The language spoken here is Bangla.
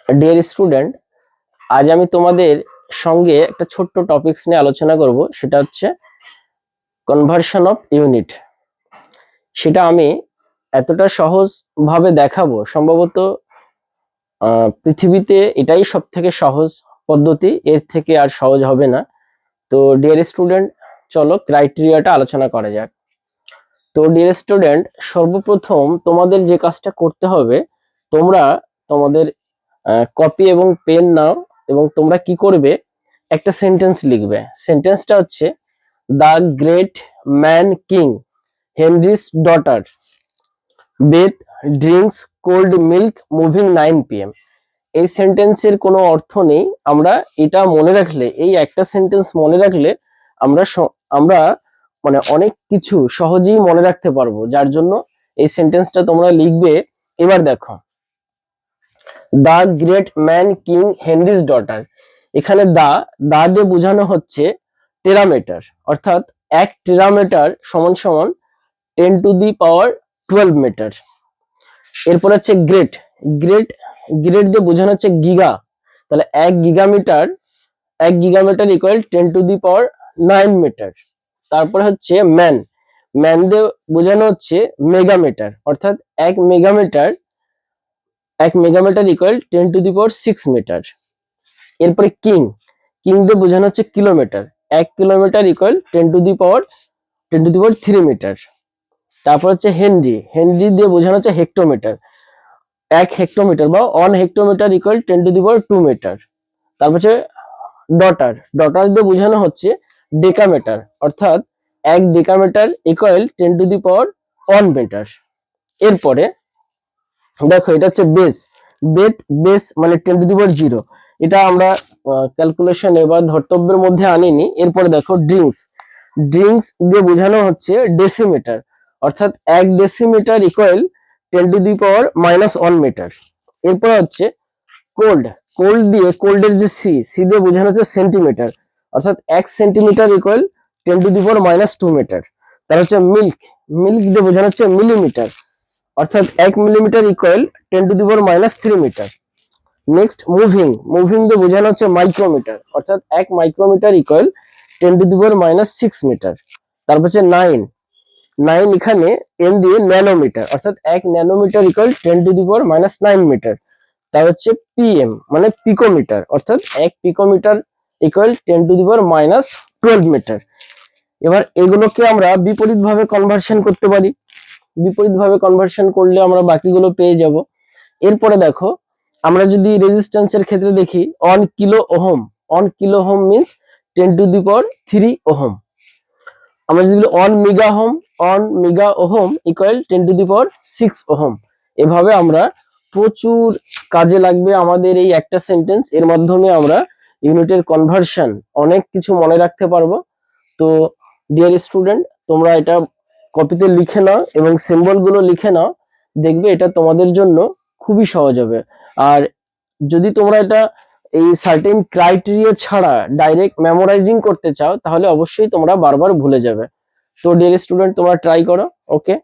ডিয়ার স্টুডেন্ট, আজ আমি তোমাদের সঙ্গে একটা ছোট্ট টপিকস নিয়ে আলোচনা করব। সেটা হচ্ছে কনভার্সন অফ ইউনিট। সেটা আমি এতটা সহজ ভাবে দেখাবো, সম্ভবত পৃথিবীতে এটাই সব থেকে সহজ পদ্ধতি, এর থেকে আর সহজ হবে না। তো ডিয়ার স্টুডেন্ট, চলো ক্রাইটেরিয়াটা আলোচনা করা যাক। তো ডিয়ার স্টুডেন্ট, সর্বপ্রথম তোমাদের যে কাজটা করতে হবে, তোমরা তোমাদের কপি এবং পেন নাও এবং তোমরা কি করবে, একটা সেন্টেন্স লিখবে। সেন্টেন্সটা হচ্ছে the great man king Henry's daughter bathe drinks cold milk moving 9 PM। এই সেন্টেন্সের কোনো অর্থ নেই, আমরা এটা মনে রাখলে, এই একটা সেন্টেন্স মনে রাখলে আমরা মানে অনেক কিছু সহজেই মনে রাখতে পারবো, যার জন্য এই সেন্টেন্সটা তোমরা লিখবে। এবার দেখো, the great man king Henry's daughter, এখানে দা দিয়ে বোঝানো হচ্ছে টেরামিটার, অর্থাৎ 1 টেরামিটার সমান সমান 10⁻12 মিটার। এরপর হচ্ছে গ্রেট, গ্রেট গ্রেট দিয়ে বোঝানো হচ্ছে গিগা, তাহলে 1 গিগামিটার ইকুয়াল 10⁻9 মিটার। তারপরে হচ্ছে ম্যান, ম্যান দিয়ে বোঝানো হচ্ছে মেগামিটার, অর্থাৎ 1 মেগামিটার ইকুয়াল 10⁻6 মিটার। এরপরে কিং, কিং দিয়ে বোঝানো হচ্ছে কিলোমিটার, 1 কিলোমিটার ইকুয়াল 10⁻3 মিটার। তারপর হচ্ছে হেনরি, হেনরি দিয়ে বোঝানো হচ্ছে হেক্টোমিটার, 1 হেক্টোমিটার বা 1 হেক্টোমিটার ইকুয়াল 10⁻2 মিটার। তারপর হচ্ছে ডটার, ডটার দিয়ে বোঝানো হচ্ছে ডেকামিটার, অর্থাৎ 1 ডেকামিটার ইকুয়াল 10⁻1 মিটার। এরপরে দেখো, এটা হচ্ছে বেস, বেস মানে 10⁻0, এটা আমরা ক্যালকুলেশনে বা ধর্তব্যের মধ্যে আনিনি। এরপরে দেখো ড্রিঙ্কস, ড্রিঙ্কস দিয়ে বোঝানো হচ্ছে ডেসিমিটার, অর্থাৎ 1 ডেসিমিটার ইকুয়াল 10⁻1 মিটার। এরপর হচ্ছে কোল্ড, কোল্ড দিয়ে, কোল্ডের যে সি দিয়ে বোঝানো হচ্ছে সেন্টিমিটার, অর্থাৎ 1 সেন্টিমিটার ইকুয়াল 10⁻2 মিটার। তার হচ্ছে মিল্ক, মিল্ক দিয়ে বোঝানো হচ্ছে মিলিমিটার, অর্থাৎ 1 millimetre equal 10⁻3 metre. Next moving, moving দিয়ে বোঝানো হচ্ছে মাইক্রোমিটার, অর্থাৎ 1 মাইক্রোমিটার ইকুয়াল 10⁻6 মিটার। তারপর হচ্ছে নাইন, নাইন এখানে এন দিয়ে ন্যানোমিটার, অর্থাৎ 1 ন্যানোমিটার ইকুয়াল 10⁻9 মিটার। তার হচ্ছে পিএম মানে পিকোমিটার, অর্থাৎ 1 পিকোমিটার ইকুয়াল 10⁻12 মিটার। এবার এগুলোকে আমরা বিপরীত ভাবে কনভার্সন করতে পারি, বিপরীত ভাবে কনভার্সন করলে আমরা বাকিগুলো পেয়ে যাব। এরপরে দেখো, আমরা যদি রেজিস্ট্যান্সের ক্ষেত্রে দেখি, 1 kilo ohm, 1 kilo ohm means 10⁻3 ohm. আমরা যদি 1 মেগা ওহম ইকুয়াল 10⁻6 ওহম। এভাবে আমরা প্রচুর কাজে লাগবে আমাদের এই একটা সেন্টেন্স, এর মাধ্যমে আমরা ইউনিটের কনভার্সন অনেক কিছু মনে রাখতে পারবো। তো ডিয়ার স্টুডেন্ট, তোমরা এটা কপিতে লিখে নাও এবং সিম্বল গুলো লিখে নাও, দেখবে এটা তোমাদের জন্য খুবই সহজ হবে। আর যদি তোমরা এটা এই সার্টেন ক্রাইটেরিয়া ছাড়া ডাইরেক্ট মেমোরাইজিং করতে চাও, তাহলে অবশ্যই তোমরা বারবার ভুলে যাবে। তো ডিয়ার স্টুডেন্ট, তোমরা ট্রাই করো। ওকে।